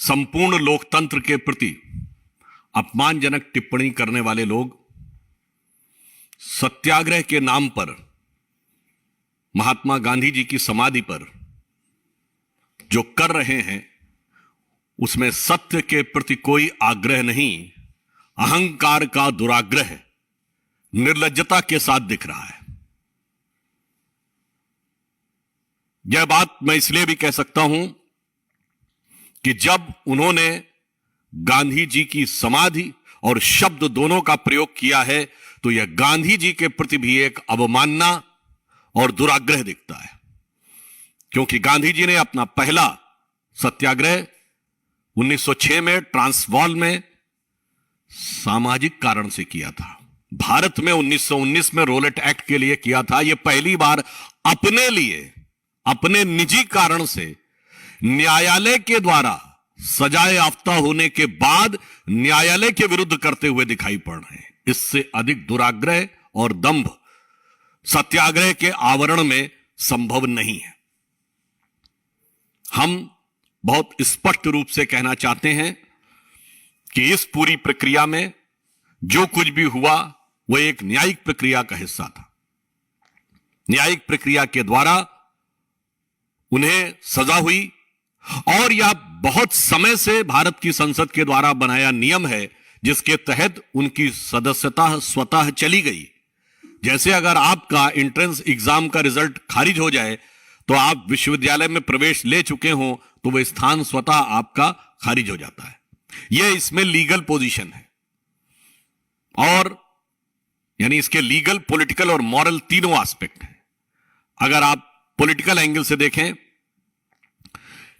संपूर्ण लोकतंत्र के प्रति अपमानजनक टिप्पणी करने वाले लोग सत्याग्रह के नाम पर महात्मा गांधी जी की समाधि पर जो कर रहे हैं उसमें सत्य के प्रति कोई आग्रह नहीं, अहंकार का दुराग्रह निर्लज्जता के साथ दिख रहा है। यह बात मैं इसलिए भी कह सकता हूं कि जब उन्होंने गांधी जी की समाधि और शब्द दोनों का प्रयोग किया है तो यह गांधी जी के प्रति भी एक अवमानना और दुराग्रह दिखता है, क्योंकि गांधी जी ने अपना पहला सत्याग्रह 1906 में ट्रांसवाल में सामाजिक कारण से किया था। भारत में 1919 में रोलेट एक्ट के लिए किया था। यह पहली बार अपने लिए, अपने निजी कारण से न्यायालय के द्वारा सजाए याफ्ता होने के बाद न्यायालय के विरुद्ध करते हुए दिखाई पड़ रहे हैं। इससे अधिक दुराग्रह और दंभ सत्याग्रह के आवरण में संभव नहीं है। हम बहुत स्पष्ट रूप से कहना चाहते हैं कि इस पूरी प्रक्रिया में जो कुछ भी हुआ वह एक न्यायिक प्रक्रिया का हिस्सा था। न्यायिक प्रक्रिया के द्वारा उन्हें सजा हुई और यह बहुत समय से भारत की संसद के द्वारा बनाया नियम है जिसके तहत उनकी सदस्यता स्वतः चली गई। जैसे अगर आपका एंट्रेंस एग्जाम का रिजल्ट खारिज हो जाए तो आप विश्वविद्यालय में प्रवेश ले चुके हो तो वह स्थान स्वतः आपका खारिज हो जाता है। यह इसमें लीगल पोजीशन है और यानी इसके लीगल, पॉलिटिकल और मॉरल तीनों एस्पेक्ट हैं। अगर आप पॉलिटिकल एंगल से देखें,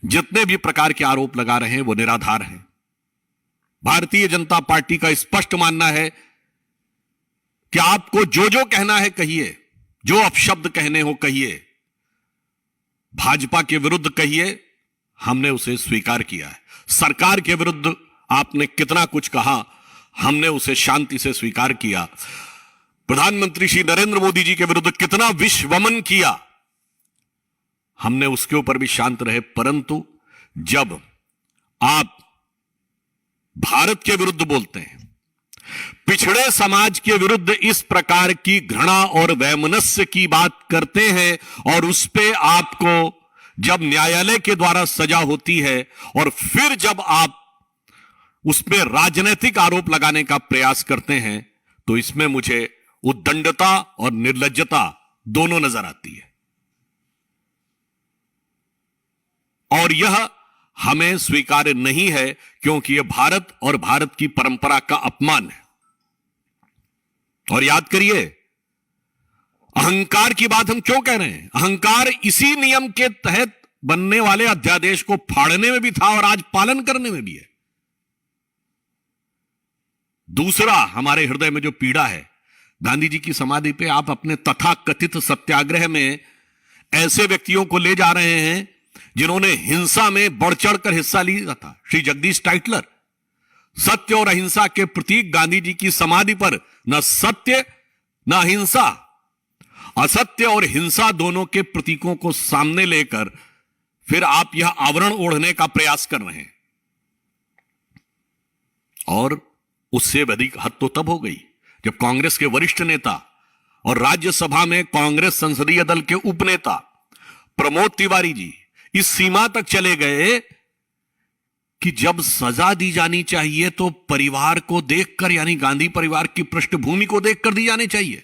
जितने भी प्रकार के आरोप लगा रहे हैं वो निराधार हैं। भारतीय जनता पार्टी का स्पष्ट मानना है कि आपको जो जो कहना है कहिए, जो अपशब्द कहने हो कहिए, भाजपा के विरुद्ध कहिए, हमने उसे स्वीकार किया है। सरकार के विरुद्ध आपने कितना कुछ कहा, हमने उसे शांति से स्वीकार किया। प्रधानमंत्री श्री नरेंद्र मोदी जी के विरुद्ध कितना विश्वमन किया, हमने उसके ऊपर भी शांत रहे। परंतु जब आप भारत के विरुद्ध बोलते हैं, पिछड़े समाज के विरुद्ध इस प्रकार की घृणा और वैमनस्य की बात करते हैं और उस पे आपको जब न्यायालय के द्वारा सजा होती है और फिर जब आप उसमें राजनीतिक आरोप लगाने का प्रयास करते हैं तो इसमें मुझे उद्दंडता और निर्लज्जता दोनों नजर आती है और यह हमें स्वीकार्य नहीं है, क्योंकि यह भारत और भारत की परंपरा का अपमान है। और याद करिए, अहंकार की बात हम क्यों कह रहे हैं? अहंकार इसी नियम के तहत बनने वाले अध्यादेश को फाड़ने में भी था और आज पालन करने में भी है। दूसरा, हमारे हृदय में जो पीड़ा है, गांधी जी की समाधि पे आप अपने तथाकथित सत्याग्रह में ऐसे व्यक्तियों को ले जा रहे हैं जिन्होंने हिंसा में बढ़ चढ़कर हिस्सा लिया था। श्री जगदीश टाइटलर, सत्य और अहिंसा के प्रतीक गांधी जी की समाधि पर न सत्य न अहिंसा, असत्य और हिंसा दोनों के प्रतीकों को सामने लेकर फिर आप यह आवरण ओढ़ने का प्रयास कर रहे हैं। और उससे अधिक हद तो तब हो गई जब कांग्रेस के वरिष्ठ नेता और राज्यसभा में कांग्रेस संसदीय दल के उपनेता प्रमोद तिवारी जी इस सीमा तक चले गए कि जब सजा दी जानी चाहिए तो परिवार को देखकर, यानी गांधी परिवार की पृष्ठभूमि को देखकर दी जानी चाहिए।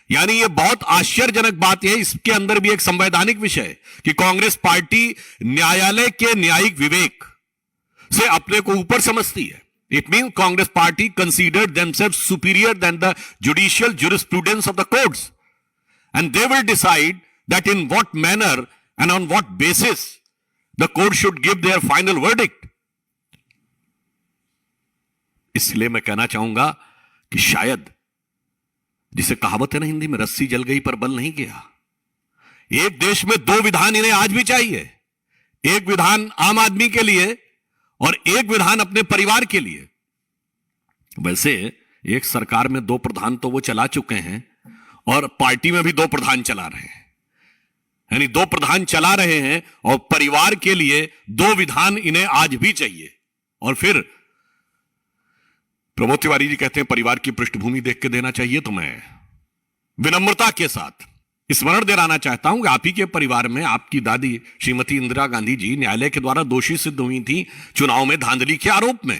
यानी यह बहुत आश्चर्यजनक बात है। इसके अंदर भी एक संवैधानिक विषय है कि कांग्रेस पार्टी न्यायालय के न्यायिक विवेक से अपने को ऊपर समझती है। It mean Congress party considered themselves superior than the judicial jurisprudence of the courts and they will decide that in what manner and on what basis the court should give their final verdict। इसलिए मैं कहना चाहूंगा कि शायद, जिसे कहावत है ना हिंदी में, रस्सी जल गई पर बल नहीं गया, एक देश में दो विधान इन्हें आज भी चाहिए। एक विधान आम आदमी के लिए और एक विधान अपने परिवार के लिए। वैसे एक सरकार में दो प्रधान तो वो चला चुके हैं और पार्टी में भी दो प्रधान चला रहे हैं। यानी दो प्रधान चला रहे हैं और परिवार के लिए दो विधान इन्हें आज भी चाहिए। और फिर प्रमोद तिवारी जी कहते हैं परिवार की पृष्ठभूमि देख के देना चाहिए। तो मैं विनम्रता के साथ स्मरण दिलाना चाहता हूं कि आप ही के परिवार में आपकी दादी श्रीमती इंदिरा गांधी जी न्यायालय के द्वारा दोषी सिद्ध हुई थी चुनाव में धांधली के आरोप में।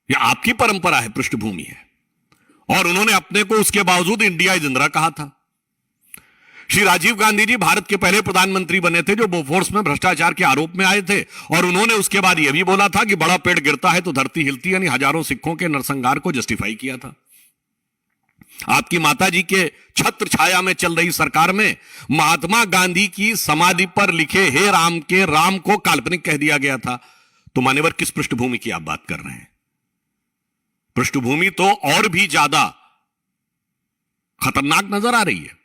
यह आपकी परंपरा है, पृष्ठभूमि है। और उन्होंने अपने को उसके बावजूद इंडिया इज इंदिरा कहा था। श्री राजीव गांधी जी भारत के पहले प्रधानमंत्री बने थे जो बोफोर्स में भ्रष्टाचार के आरोप में आए थे। और उन्होंने उसके बाद यह भी बोला था कि बड़ा पेड़ गिरता है तो धरती हिलती, यानी हजारों सिखों के नरसंहार को जस्टिफाई किया था। आपकी माताजी के छत्र छाया में चल रही सरकार में महात्मा गांधी की समाधि पर लिखे हे राम के राम को काल्पनिक कह दिया गया था। तो मान्यवर किस पृष्ठभूमि की आप बात कर रहे हैं? पृष्ठभूमि तो और भी ज्यादा खतरनाक नजर आ रही है।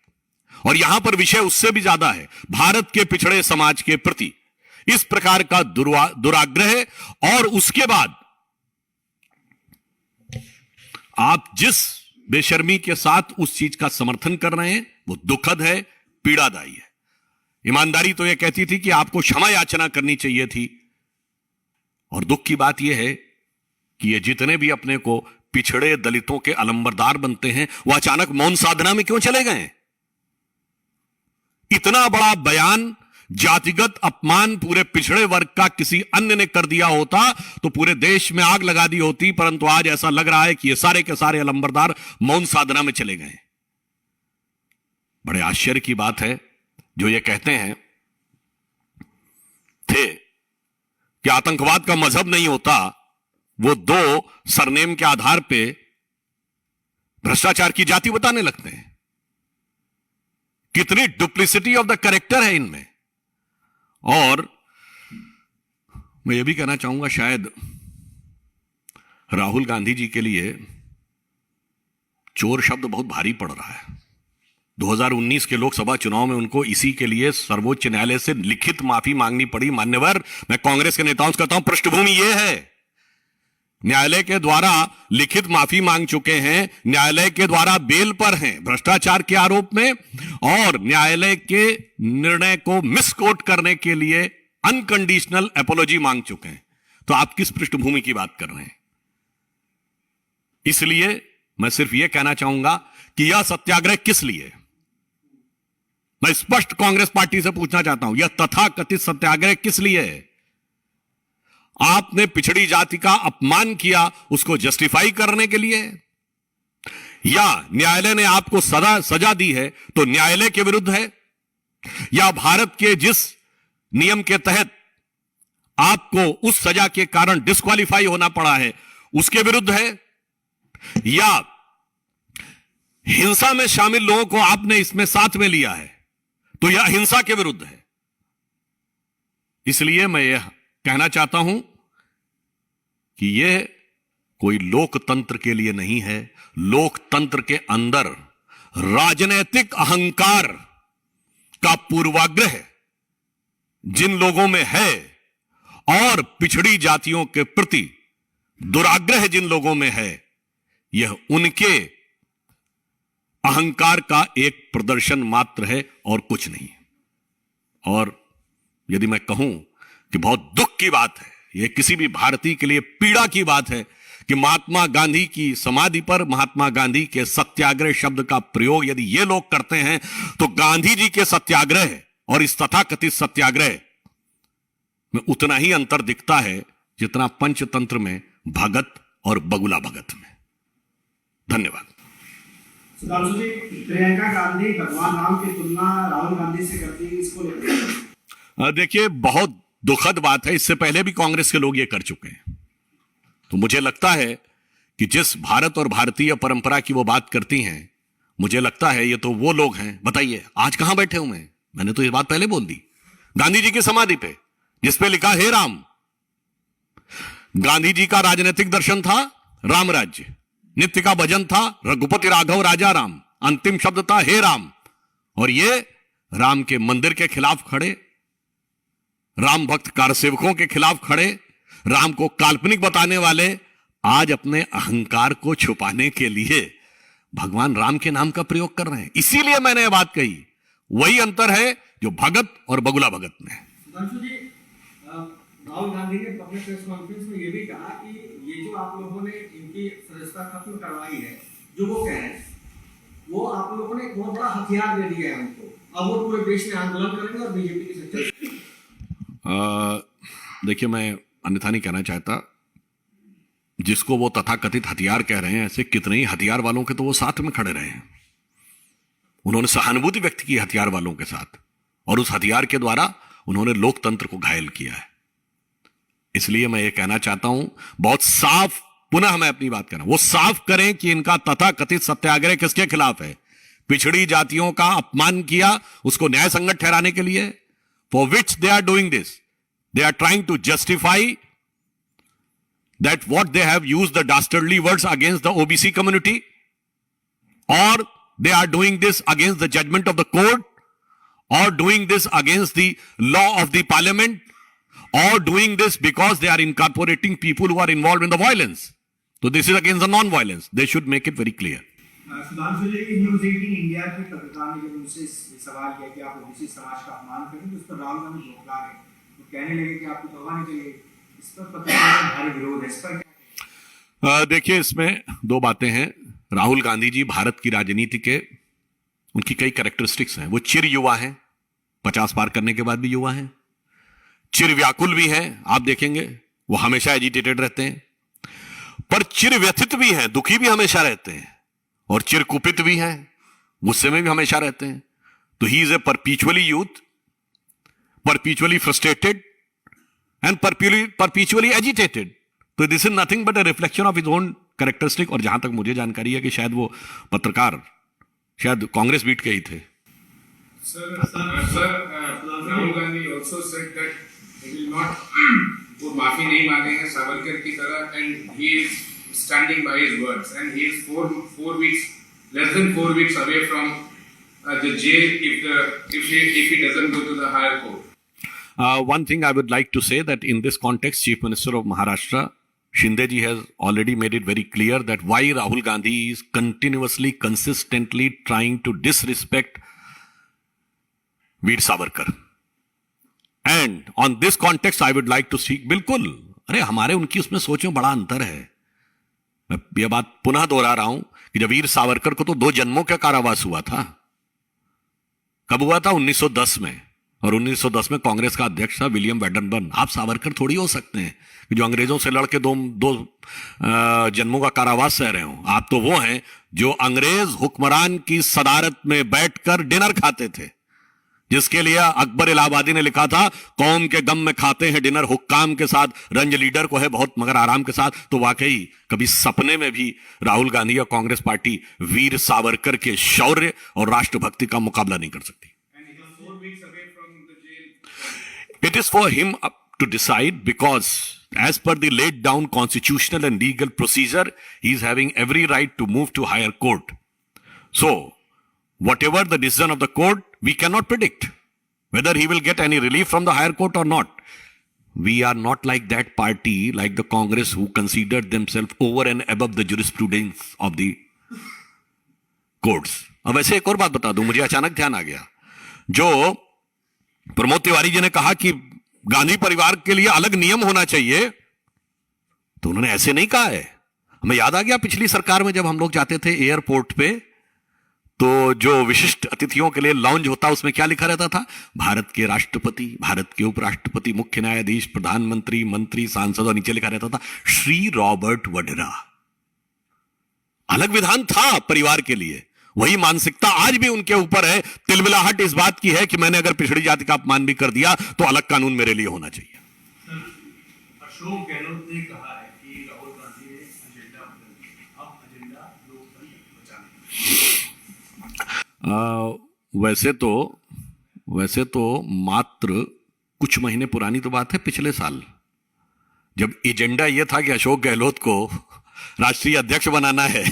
और यहां पर विषय उससे भी ज्यादा है, भारत के पिछड़े समाज के प्रति इस प्रकार का दुराग्रह। और उसके बाद आप जिस बेशर्मी के साथ उस चीज का समर्थन कर रहे हैं वो दुखद है, पीड़ादायी है। ईमानदारी तो यह कहती थी कि आपको क्षमा याचना करनी चाहिए थी। और दुख की बात यह है कि ये जितने भी अपने को पिछड़े दलितों के अलंबरदार बनते हैं वो अचानक मौन साधना में क्यों चले गए? इतना बड़ा बयान, जातिगत अपमान पूरे पिछड़े वर्ग का किसी अन्य ने कर दिया होता तो पूरे देश में आग लगा दी होती। परंतु आज ऐसा लग रहा है कि ये सारे के सारे अलंबरदार मौन साधना में चले गए। बड़े आश्चर्य की बात है जो ये कहते हैं थे कि आतंकवाद का मजहब नहीं होता, वो दो सरनेम के आधार पे भ्रष्टाचार की जाति बताने लगते हैं। कितनी डुप्लिसिटी ऑफ द कैरेक्टर है इनमें। और मैं यह भी कहना चाहूंगा शायद राहुल गांधी जी के लिए चोर शब्द बहुत भारी पड़ रहा है। 2019 के लोकसभा चुनाव में उनको इसी के लिए सर्वोच्च न्यायालय से लिखित माफी मांगनी पड़ी। मान्यवर, मैं कांग्रेस के नेताओं से कहता हूं पृष्ठभूमि यह है, न्यायालय के द्वारा लिखित माफी मांग चुके हैं, न्यायालय के द्वारा बेल पर हैं भ्रष्टाचार के आरोप में, और न्यायालय के निर्णय को मिसकोट करने के लिए अनकंडीशनल एपोलॉजी मांग चुके हैं। तो आप किस पृष्ठभूमि की बात कर रहे हैं? इसलिए मैं सिर्फ यह कहना चाहूंगा कि यह सत्याग्रह किस लिए? मैं स्पष्ट कांग्रेस पार्टी से पूछना चाहता हूं, यह तथाकथित सत्याग्रह किस लिए है? आपने पिछड़ी जाति का अपमान किया, उसको जस्टिफाई करने के लिए, या न्यायालय ने आपको सजा दी है तो न्यायालय के विरुद्ध है, या भारत के जिस नियम के तहत आपको उस सजा के कारण डिस्क्वालीफाई होना पड़ा है उसके विरुद्ध है, या हिंसा में शामिल लोगों को आपने इसमें साथ में लिया है तो यह हिंसा के विरुद्ध है। इसलिए मैं यह कहना चाहता हूं कि यह कोई लोकतंत्र के लिए नहीं है। लोकतंत्र के अंदर राजनीतिक अहंकार का पूर्वाग्रह जिन लोगों में है और पिछड़ी जातियों के प्रति दुराग्रह जिन लोगों में है, यह उनके अहंकार का एक प्रदर्शन मात्र है और कुछ नहीं। और यदि मैं कहूं कि बहुत दुख की बात है, यह किसी भी भारतीय के लिए पीड़ा की बात है कि महात्मा गांधी की समाधि पर महात्मा गांधी के सत्याग्रह शब्द का प्रयोग यदि ये लोग करते हैं तो गांधी जी के सत्याग्रह और इस तथाकथित सत्याग्रह में उतना ही अंतर दिखता है जितना पंचतंत्र में भगत और बगुला भगत में। धन्यवाद। सुधांशु जी, प्रियंका गांधी भगवान राम की तुलना राहुल गांधी से करती है, इसको लेकर देखिए बहुत दुखद बात है। इससे पहले भी कांग्रेस के लोग ये कर चुके हैं। तो मुझे लगता है कि जिस भारत और भारतीय परंपरा की वो बात करती हैं, मुझे लगता है ये तो वो लोग हैं। बताइए आज कहां बैठे हुए हैं? मैंने तो ये बात पहले बोल दी, गांधी जी की समाधि पे जिसपे लिखा हे राम। गांधी जी का राजनीतिक दर्शन था राम राज्य, नित्य का भजन था रघुपति राघव राजा राम, अंतिम शब्द था हे राम। और ये राम के मंदिर के खिलाफ खड़े, राम भक्त कारसेवकों के खिलाफ खड़े, राम को काल्पनिक बताने वाले आज अपने अहंकार को छुपाने के लिए भगवान राम के नाम का प्रयोग कर रहे हैं। इसीलिए मैंने यह बात कही, वही अंतर है जो भगत और बगुला भगत में है। सुधांशु जी, राहुल गांधी ने अपने प्रेस कॉन्फ्रेंस में ये भी कहा कि ये जो आप लोगों ने इनकी सदस्यता खत्म करवाई है, जो वो कह रहे हैं, वो आप लोगों ने एक बहुत बड़ा हथियार दे दिया है उनको, अब वो पूरे देश में आंदोलन करेंगे और बीजेपी की सच्चाई। देखिए, मैं अन्यथा नहीं कहना चाहता। जिसको वो तथाकथित हथियार कह रहे हैं, ऐसे कितने ही हथियार वालों के तो वो साथ में खड़े रहे हैं। उन्होंने सहानुभूति व्यक्त की हथियार वालों के साथ, और उस हथियार के द्वारा उन्होंने लोकतंत्र को घायल किया है। इसलिए मैं ये कहना चाहता हूं, बहुत साफ, पुनः मैं अपनी बात कर रहा हूं, वो साफ करें कि इनका तथाकथित सत्याग्रह किसके खिलाफ है। पिछड़ी जातियों का अपमान किया, उसको न्याय संगत ठहराने के लिए, for which they are doing this, they are trying to justify that what they have used the dastardly words against the OBC community, or they are doing this against the judgment of the court, or doing this against the law of the parliament, or doing this because they are incorporating people who are involved in the violence. So this is against the non-violence. They should make it very clear. Sudhanshu ji, news 18 India के पत्रकार ने जब उनसे सवाल किया कि आप OBC समाज का अपमान करें, तो उस पर राहुल गांधी बौखला गए, वो कहने लगे कि आपको करवानी चाहिए। इस पर पत्रकारों का भारी विरोध है, इस पर क्या? देखिए, इसमें दो बातें हैं। राहुल गांधी जी भारत की राजनीति के, उनकी कई कैरेक्टरिस्टिक्स हैं। वो चिर युवा हैं, 50 पार करने के बाद भी युवा हैं। चिर व्याकुल भी हैं, आप देखेंगे वो हमेशा एजिटेटेड रहते हैं, पर चिर व्यथित भी हैं, दुखी भी हमेशा रहते हैं, और चिर कुपित भी हैं, गुस्से में भी हमेशा रहते हैं। तो he is a perpetually youth, perpetually frustrated and perpetually agitated. तो this is nothing but a reflection of his own characteristic. और जहां तक मुझे जानकारी है कि शायद वो पत्रकार शायद कांग्रेस बीट के ही थे। Rahul Gandhi also said that he will not, वो माफी नहीं मांगेंगे सावरकर की तरह, and he is standing by his words, and he is less than 4 weeks away from the jail if he doesn't go to the higher court. One thing I would like to say that in this context, Chief Minister of Maharashtra, Shinde ji, has already made it very clear that why Rahul Gandhi is continuously, consistently trying to disrespect Veer Savarkar. And on this context, I would like to speak, बिल्कुल, अरे हमारे उनकी उसमें सोच में बड़ा अंतर है। मैं ये बात पुनः दोहरा रहा हूं कि जब वीर सावरकर को तो 2 जन्मों का कारावास हुआ था। कब हुआ था? 1910 में, और 1910 में कांग्रेस का अध्यक्ष था विलियम वेडनबर्न। आप सावरकर थोड़ी हो सकते हैं कि जो अंग्रेजों से लड़के दो जन्मों का कारावास सह रहे हो। आप तो वो हैं जो अंग्रेज हुक्मरान की सदारत में बैठकर डिनर खाते थे, जिसके लिए अकबर इलाहाबादी ने लिखा था, कौम के गम में खाते हैं डिनर हुक्काम के साथ, रंज लीडर को है बहुत मगर आराम के साथ। तो वाकई कभी सपने में भी राहुल गांधी या कांग्रेस पार्टी वीर सावरकर के शौर्य और राष्ट्रभक्ति का मुकाबला नहीं कर सकती। It is for him to decide, because as per the laid down constitutional and legal procedure, he is having every right to move to higher court. So, whatever the decision of the court, we cannot predict whether he will get any relief from the higher court or not. We are not like that party, like the Congress, who considered themselves over and above the jurisprudence of the courts. अब वैसे एक और बात बता दूं, मुझे अचानक ध्यान आ गया। जो प्रमोद तिवारी जी ने कहा कि गांधी परिवार के लिए अलग नियम होना चाहिए, तो उन्होंने ऐसे नहीं कहा है। हमें याद आ गया पिछली सरकार में जब हम लोग जाते थे एयरपोर्ट पे, तो जो विशिष्ट अतिथियों के लिए लाउंज होता, उसमें क्या लिखा रहता था? भारत के राष्ट्रपति, भारत के उपराष्ट्रपति, मुख्य न्यायाधीश, प्रधानमंत्री, मंत्री, सांसद, और नीचे लिखा रहता था श्री रॉबर्ट वड्रा। अलग विधान था परिवार के लिए। वही मानसिकता आज भी उनके ऊपर है। तिलमिलाहट इस बात की है कि मैंने अगर पिछड़ी जाति का अपमान भी कर दिया तो अलग कानून मेरे लिए होना चाहिए। अशोक गहलोत ने कहा है कि राहुल गांधी ने एजेंडा बदल दिया, अब एजेंडा लोकतंत्र बचाने। वैसे तो मात्र कुछ महीने पुरानी तो बात है, पिछले साल जब एजेंडा यह था कि अशोक गहलोत को राष्ट्रीय अध्यक्ष बनाना है,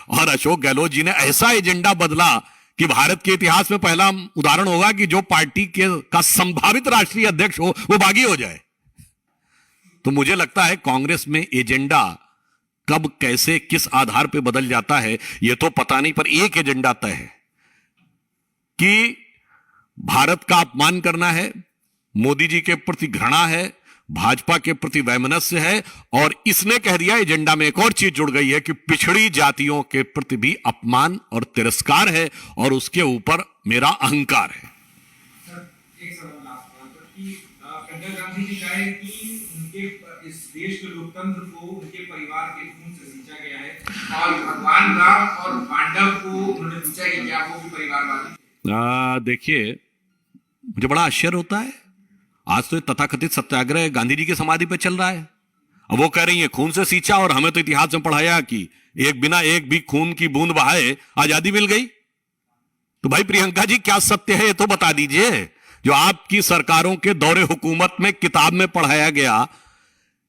और अशोक गहलोत जी ने ऐसा एजेंडा बदला कि भारत के इतिहास में पहला उदाहरण होगा कि जो पार्टी का संभावित राष्ट्रीय अध्यक्ष हो वो बागी हो जाए। तो मुझे लगता है कांग्रेस में एजेंडा कब कैसे किस आधार पर बदल जाता है यह तो पता नहीं, पर एक एजेंडा तय है कि भारत का अपमान करना है, मोदी जी के प्रति घृणा है, भाजपा के प्रति वैमनस्य है, और इसने कह दिया एजेंडा में एक और चीज जुड़ गई है कि पिछड़ी जातियों के प्रति भी अपमान और तिरस्कार है, और उसके ऊपर मेरा अहंकार है। सर, एक सवाल लास्ट सवाल सर, कि खड्डा गांधी जी कहे कि उनके इस देश के लोकतंत्र को उनके परिवार के खून से सींचा गया है, और भगवान राम और पांडव को उन्होंने पूछा कि क्या वो भी परिवारवादी। देखिए, मुझे बड़ा आश्चर्य होता है, आज तो तथाकथित सत्याग्रह गांधी जी की समाधि पे चल रहा है, अब वो कह रही है खून से सींचा, और हमें तो इतिहास में पढ़ाया कि एक बिना एक भी खून की बूंद बहाए आजादी मिल गई। तो भाई प्रियंका जी, क्या सत्य है ये तो बता दीजिए। जो आपकी सरकारों के दौरे हुकूमत में किताब में पढ़ाया गया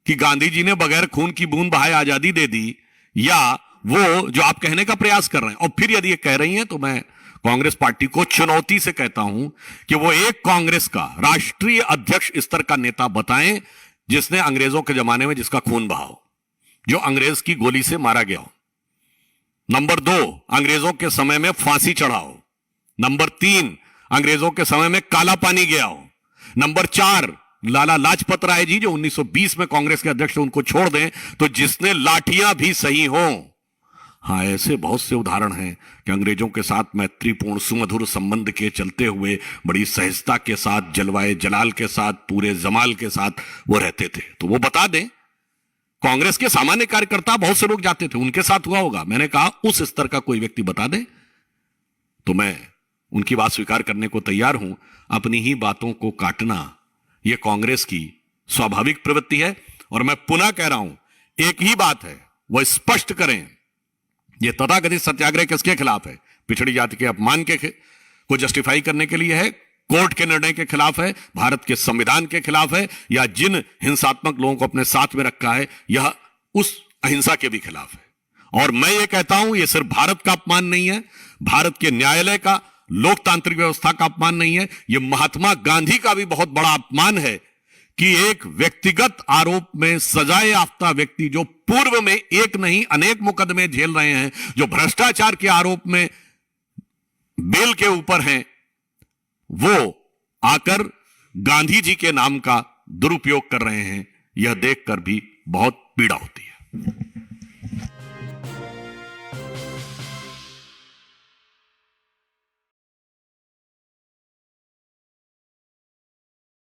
कि गांधी जी ने बगैर खून की बूंद बहाए आजादी दे दी, या वो जो आप कहने का प्रयास कर रहे हैं। और फिर यदि ये कह रही हैं तो मैं कांग्रेस पार्टी को चुनौती से कहता हूं कि वो एक कांग्रेस का राष्ट्रीय अध्यक्ष स्तर का नेता बताएं जिसने अंग्रेजों के जमाने में जिसका खून बहा हो, जो अंग्रेज की गोली से मारा गया हो। नंबर 2, अंग्रेजों के समय में फांसी चढ़ा हो। नंबर 3, अंग्रेजों के समय में काला पानी गया हो। नंबर 4, लाला लाजपत राय जी जो 1920 में कांग्रेस के अध्यक्ष थे, उनको छोड़ दें तो जिसने लाठियां भी सही हो। हाँ, ऐसे बहुत से उदाहरण हैं कि अंग्रेजों के साथ मैत्रीपूर्ण सुमधुर संबंध के चलते हुए बड़ी सहजता के साथ, जलवाए जलाल के साथ, पूरे जमाल के साथ वो रहते थे। तो वो बता दें, कांग्रेस के सामान्य कार्यकर्ता बहुत से लोग जाते थे, उनके साथ हुआ होगा। मैंने कहा उस स्तर का कोई व्यक्ति बता दे तो मैं उनकी बात स्वीकार करने को तैयार हूं। अपनी ही बातों को काटना यह कांग्रेस की स्वाभाविक प्रवृत्ति है। और मैं पुनः कह रहा हूं, एक ही बात है, वह स्पष्ट करें, यह तथाकथित सत्याग्रह किसके खिलाफ है? पिछड़ी जाति के अपमान के को जस्टिफाई करने के लिए है, कोर्ट के निर्णय के खिलाफ है, भारत के संविधान के खिलाफ है, या जिन हिंसात्मक लोगों को अपने साथ में रखा है यह उस अहिंसा के भी खिलाफ है। और मैं ये कहता हूं, यह सिर्फ भारत का अपमान नहीं है, भारत के न्यायालय का, लोकतांत्रिक व्यवस्था का अपमान नहीं है, यह महात्मा गांधी का भी बहुत बड़ा अपमान है कि एक व्यक्तिगत आरोप में सजाए याफ्ता व्यक्ति जो पूर्व में एक नहीं अनेक मुकदमे झेल रहे हैं, जो भ्रष्टाचार के आरोप में बेल के ऊपर हैं, वो आकर गांधी जी के नाम का दुरुपयोग कर रहे हैं। यह देखकर भी बहुत पीड़ा होती है।